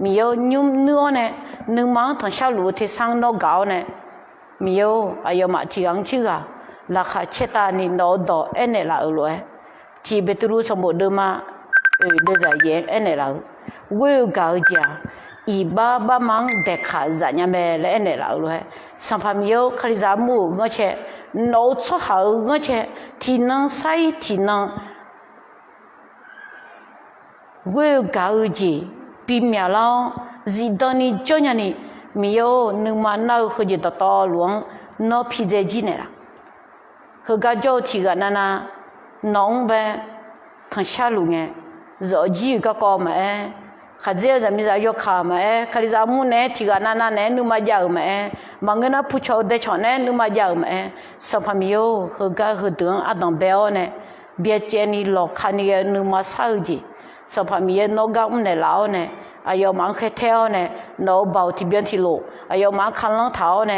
มีอยู่ยุ่มเนื้อเนี่ยนึกมังทั้งชาวลูที่สร้างนกเก่าเนี่ยมีอยู่อายุมาที่อังชื่อราคาเชตานี่น้องดอกเนี่ยละเลยที่เบตรูสมบูรณ์เดิมมาเดี๋ยวจะเย็นเนี่ยละเวกาจ้าอีบ้ามังเด็กขาจะยังไม่เล่นแล้วเลยสัมภาระอยู่คดีจามูก็เช่น้องชั่วหาก็เช่ที่นั่งใส่ที่นั่งเวกาจีปีเมียเราจีตอนนี้จนยันนี่มีอยู่นึกมาหน้าเขาจะต่อหลวงน้องพิเศษจีเนี่ยละเขาก็จะที่กันนั่นน้องไปทั้งชาลุงเงี้ยรอจีก็ก็มาข้าเจ้าจะมีจะยกขามาคดีจามูเนี่ยที่กันนั่นเนี่ยนึกมาเยอะมาบางเงินผู้ชายเด็กชนเนี่ยนึกมาเยอะมาสัมภาระอยู่เขาก็เขาถึงอาดังเบลเนี่ยเบียเจนี่หลอกคันนี้นึกมาเศร้าจีสัมภาระน้องก็ไม่เล่าเนี่ย哎呦忙开跳呢，脑包这边去路，哎呦忙看浪头呢，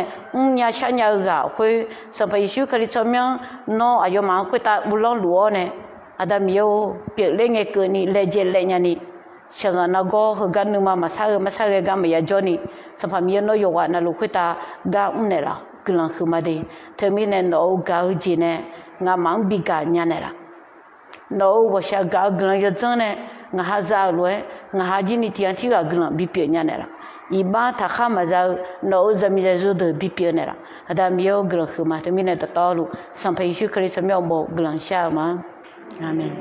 伢小伢个会上培训可以怎么样？喏，哎呦忙会打不浪路呢，阿达没有别人个个你来接来伢你，现在那个和干侬嘛啥个干没呀叫你，上培没有那有话那路会打干呢啦，个人去嘛的，他们呢脑搞起呢，俺忙比干伢呢啦，脑我想搞个人要真呢。nga haza loe nga haji ni tian ti ga glan bi pye nya ne la iba ta kha ma za no za mi za de bi pye ne la ada mi yo glan khuma te mi ne ta ta lu sam pa yishu kri sa mi mo glan sha ma amen